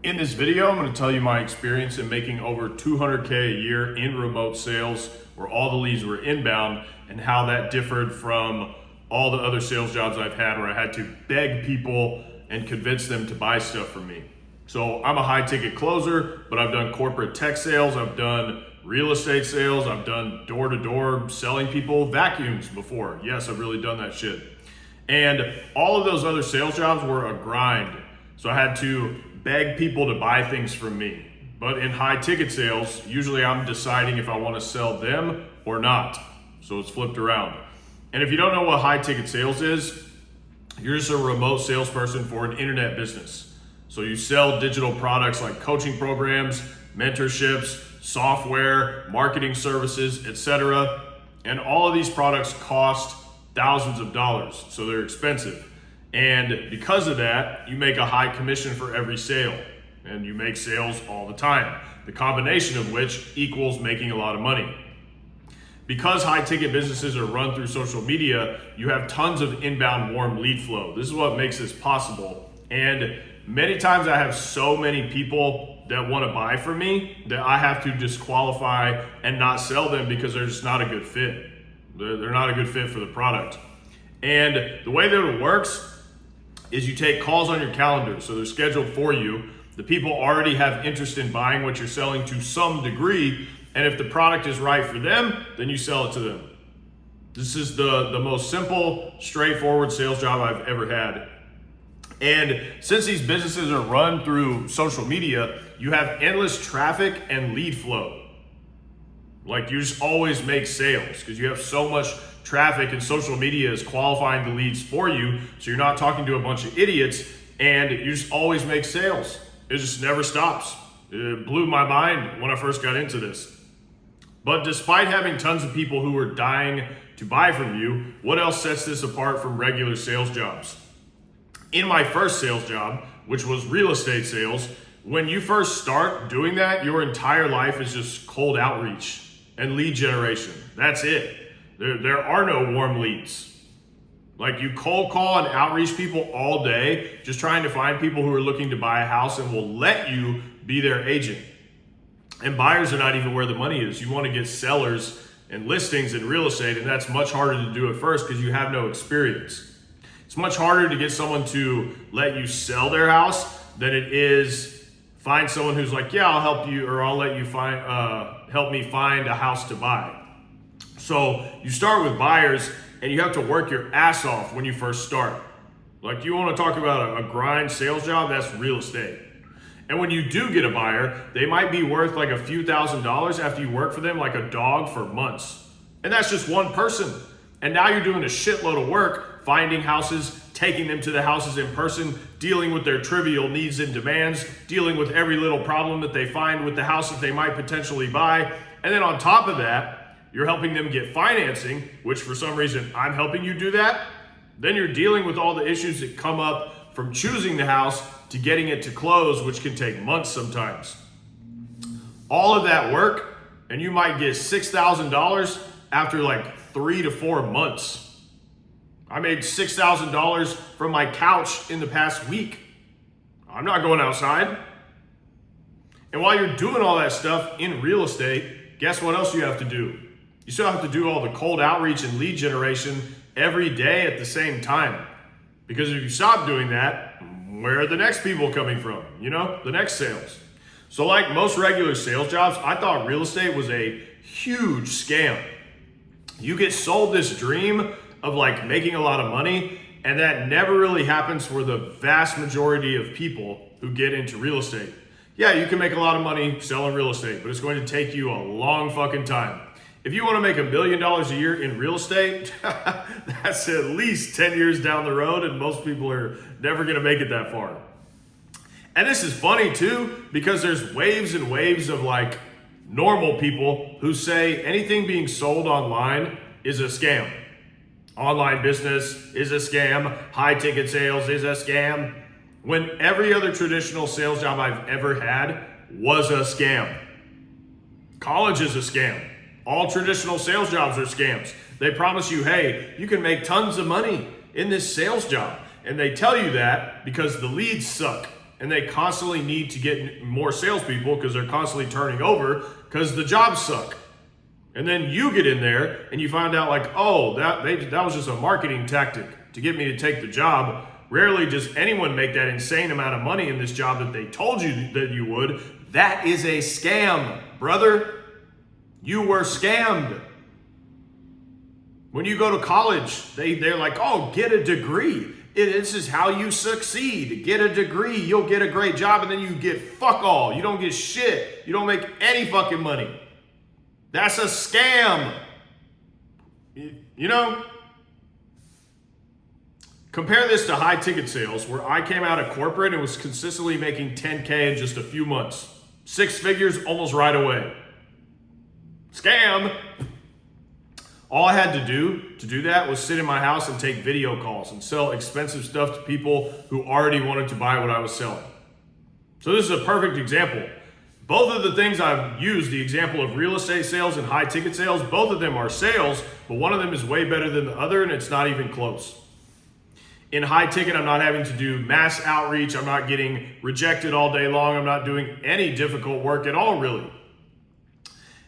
In this video, I'm going to tell you my experience in making over $200K a year in remote sales where all the leads were inbound and how that differed from all the other sales jobs I've had where I had to beg people and convince them to buy stuff from me. So I'm a high ticket closer, but I've done corporate tech sales, I've done real estate sales, I've done door-to-door selling people vacuums before. Yes, I've really done that shit. And all of those other sales jobs were a grind. So I had to beg people to buy things from me. But in high ticket sales, usually I'm deciding if I want to sell them or not. So it's flipped around. And if you don't know what high ticket sales is, you're just a remote salesperson for an internet business. So you sell digital products like coaching programs, mentorships, software, marketing services, etc. And all of these products cost thousands of dollars, so they're expensive. And because of that, you make a high commission for every sale, and you make sales all the time, the combination of which equals making a lot of money. Because high ticket businesses are run through social media, you have tons of inbound warm lead flow. This is what makes this possible. And many times I have so many people that want to buy from me that I have to disqualify and not sell them because they're just not a good fit. They're not a good fit for the product. And the way that it works is you take calls on your calendar, so they're scheduled for you. The people already have interest in buying what you're selling to some degree, and if the product is right for them, then you sell it to them. This is the most simple, straightforward sales job I've ever had. And since these businesses are run through social media, you have endless traffic and lead flow. Like you just always make sales because you have so much traffic and social media is qualifying the leads for you. So you're not talking to a bunch of idiots and you just always make sales. It just never stops. It blew my mind when I first got into this. But despite having tons of people who are dying to buy from you, what else sets this apart from regular sales jobs? In my first sales job, which was real estate sales, when you first start doing that, your entire life is just cold outreach and lead generation. That's it. There are no warm leads. Like you cold call and outreach people all day, just trying to find people who are looking to buy a house and will let you be their agent. And buyers are not even where the money is. You want to get sellers and listings in real estate, and that's much harder to do at first because you have no experience. It's much harder to get someone to let you sell their house than it is find someone who's like, yeah, I'll help you, or I'll let you help me find a house to buy. So you start with buyers and you have to work your ass off when you first start. Like you want to talk about a grind sales job, that's real estate. And when you do get a buyer, they might be worth like a few $1,000s after you work for them like a dog for months. And that's just one person. And now you're doing a shitload of work, finding houses, taking them to the houses in person, dealing with their trivial needs and demands, dealing with every little problem that they find with the house that they might potentially buy. And then on top of that, you're helping them get financing, which for some reason I'm helping you do that. Then you're dealing with all the issues that come up from choosing the house to getting it to close, which can take months sometimes. All of that work, and you might get $6,000 after like 3 to 4 months. I made $6,000 from my couch in the past week. I'm not going outside. And while you're doing all that stuff in real estate, guess what else you have to do? You still have to do all the cold outreach and lead generation every day at the same time. Because if you stop doing that, where are the next people coming from? You know, the next sales. So like most regular sales jobs, I thought real estate was a huge scam. You get sold this dream of like making a lot of money, and that never really happens for the vast majority of people who get into real estate. Yeah, you can make a lot of money selling real estate, but it's going to take you a long fucking time. If you want to make $1 million a year in real estate, that's at least 10 years down the road, and most people are never going to make it that far. And this is funny too, because there's waves and waves of like normal people who say anything being sold online is a scam. Online business is a scam. High ticket sales is a scam. When every other traditional sales job I've ever had was a scam. College is a scam. All traditional sales jobs are scams. They promise you, hey, you can make tons of money in this sales job. And they tell you that because the leads suck. and they constantly need to get more salespeople because they're constantly turning over because the jobs suck. And then you get in there and you find out like, oh, that was just a marketing tactic to get me to take the job. Rarely does anyone make that insane amount of money in this job that they told you that you would. That is a scam, brother. You were scammed. When you go to college, they're like, oh, get a degree. This is how you succeed. Get a degree, you'll get a great job, and then you get fuck all. You don't get shit. You don't make any fucking money. That's a scam. You know? Compare this to high ticket sales where I came out of corporate and was consistently making 10K in just a few months. 6 figures almost right away. Scam. All I had to do that was sit in my house and take video calls and sell expensive stuff to people who already wanted to buy what I was selling. So this is a perfect example. Both of the things I've used, the example of real estate sales and high ticket sales, both of them are sales, but one of them is way better than the other and it's not even close. In high ticket, I'm not having to do mass outreach. I'm not getting rejected all day long. I'm not doing any difficult work at all, really.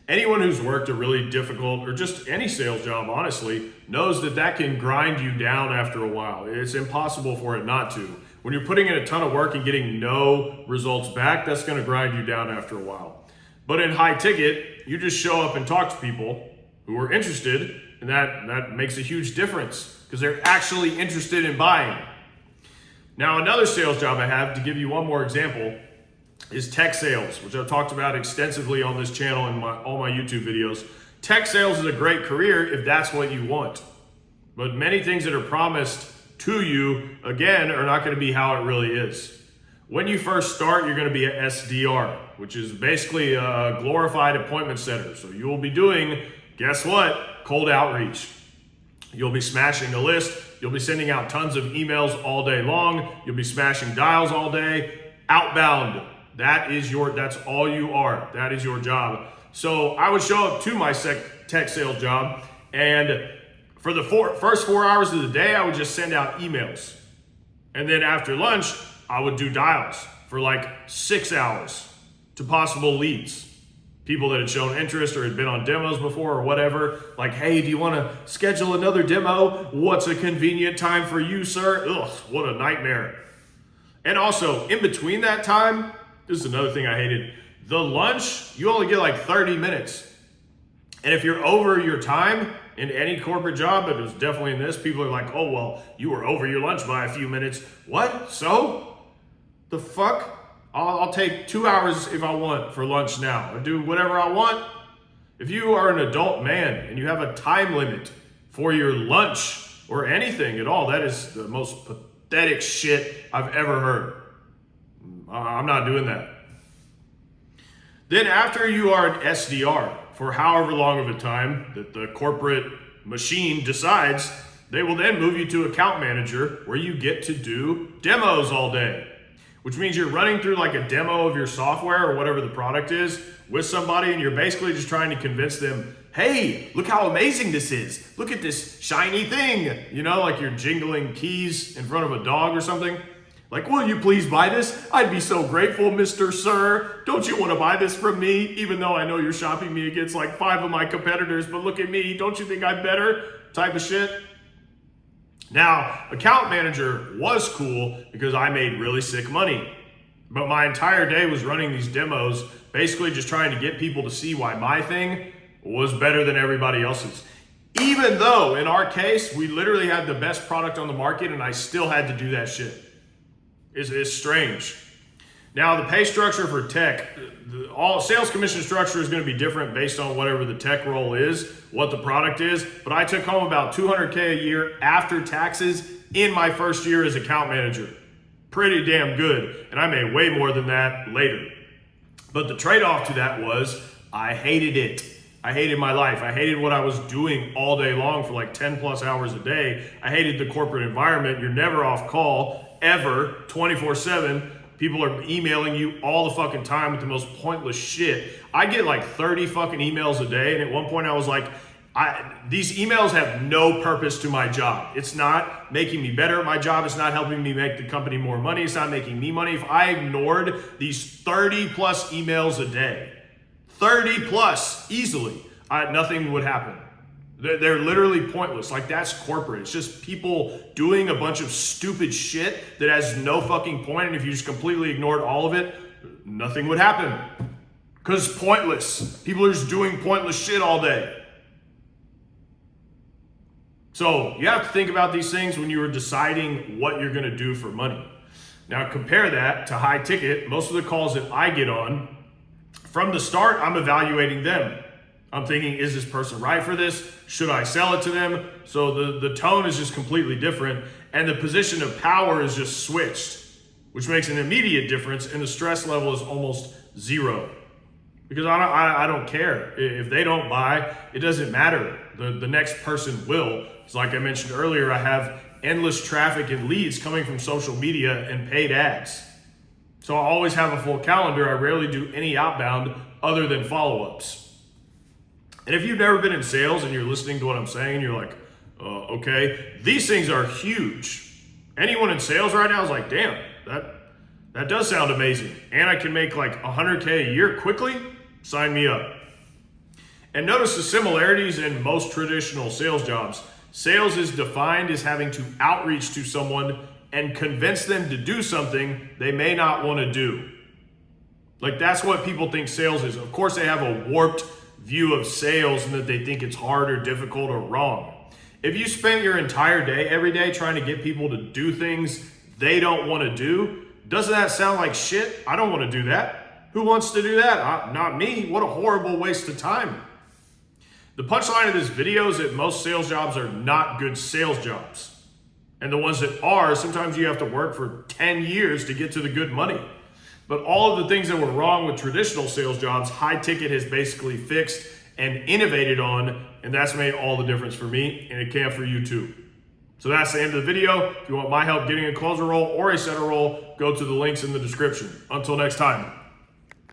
Anyone who's worked a really difficult, or just any sales job, honestly, knows that that can grind you down after a while. It's impossible for it not to. When you're putting in a ton of work and getting no results back, that's going to grind you down after a while. But in high ticket, you just show up and talk to people who are interested, and that makes a huge difference because they're actually interested in buying. Now, another sales job I have, to give you one more example, is tech sales, which I've talked about extensively on this channel and all my YouTube videos. Tech sales is a great career if that's what you want. But many things that are promised to you, again, are not going to be how it really is. When you first start, you're going to be an SDR, which is basically a glorified appointment setter. So you will be doing, guess what? Cold outreach. You'll be smashing the list. You'll be sending out tons of emails all day long. You'll be smashing dials all day. Outbound. That's all you are. That is your job. So I would show up to my tech sales job, and for the first 4 hours of the day, I would just send out emails. And then after lunch, I would do dials for like 6 hours to possible leads. People that had shown interest or had been on demos before or whatever. Like, hey, do you want to schedule another demo? What's a convenient time for you, sir? Ugh, what a nightmare. And also, in between that time, this is another thing I hated. The lunch, you only get like 30 minutes. And if you're over your time in any corporate job, but it was definitely in this, people are like, oh, well, you were over your lunch by a few minutes. What? So? The fuck? I'll take 2 hours if I want for lunch now. I'll do whatever I want. If you are an adult man and you have a time limit for your lunch or anything at all, that is the most pathetic shit I've ever heard. I'm not doing that. Then after you are an SDR for however long of a time that the corporate machine decides, they will then move you to account manager where you get to do demos all day, which means you're running through like a demo of your software or whatever the product is with somebody, and you're basically just trying to convince them, hey, look how amazing this is. Look at this shiny thing. You know, like you're jingling keys in front of a dog or something. Like, will you please buy this? I'd be so grateful, Mr. Sir. Don't you want to buy this from me? Even though I know you're shopping me against like 5 of my competitors, but look at me. Don't you think I'm better? Type of shit. Now, account manager was cool because I made really sick money. But my entire day was running these demos, basically just trying to get people to see why my thing was better than everybody else's. Even though, in our case, we literally had the best product on the market and I still had to do that shit. It's strange. Now, the pay structure for tech, all sales commission structure is going to be different based on whatever the tech role is, what the product is. But I took home about $200K a year after taxes in my first year as account manager. Pretty damn good. And I made way more than that later. But the trade-off to that was I hated it. I hated my life. I hated what I was doing all day long for like 10 plus hours a day. I hated the corporate environment. You're never off call. Ever, 24/7, people are emailing you all the fucking time with the most pointless shit. I get like 30 fucking emails a day, and at one point I was like, These emails have no purpose to my job. It's not making me better at my job. It's not helping me make the company more money. It's not making me money. If I ignored these 30 plus emails a day, 30 plus easily, nothing would happen. They're literally pointless. Like, that's corporate. It's just people doing a bunch of stupid shit that has no fucking point. And if you just completely ignored all of it, nothing would happen. Because it's pointless. People are just doing pointless shit all day. So you have to think about these things when you are deciding what you're going to do for money. Now compare that to high ticket. Most of the calls that I get on, from the start, I'm evaluating them. I'm thinking, is this person right for this? Should I sell it to them? So the tone is just completely different. And the position of power is just switched, which makes an immediate difference. And the stress level is almost zero. Because I don't care. If they don't buy, it doesn't matter. The next person will. It's like I mentioned earlier, I have endless traffic and leads coming from social media and paid ads. So I always have a full calendar. I rarely do any outbound other than follow-ups. And if you've never been in sales and you're listening to what I'm saying, and you're like, okay, these things are huge. Anyone in sales right now is like, damn, that does sound amazing. And I can make like 100K a year quickly. Sign me up. And notice the similarities in most traditional sales jobs. Sales is defined as having to outreach to someone and convince them to do something they may not want to do. Like, that's what people think sales is. Of course, they have a warped view of sales and that they think it's hard or difficult or wrong. If you spend your entire day, every day, trying to get people to do things they don't want to do, doesn't that sound like shit? I don't want to do that. Who wants to do that? Not me. What a horrible waste of time. The punchline of this video is that most sales jobs are not good sales jobs. And the ones that are, sometimes you have to work for 10 years to get to the good money. But all of the things that were wrong with traditional sales jobs, high ticket has basically fixed and innovated on, and that's made all the difference for me, and it can for you too. So that's the end of the video. If you want my help getting a closer role or a setter role, go to the links in the description. Until next time.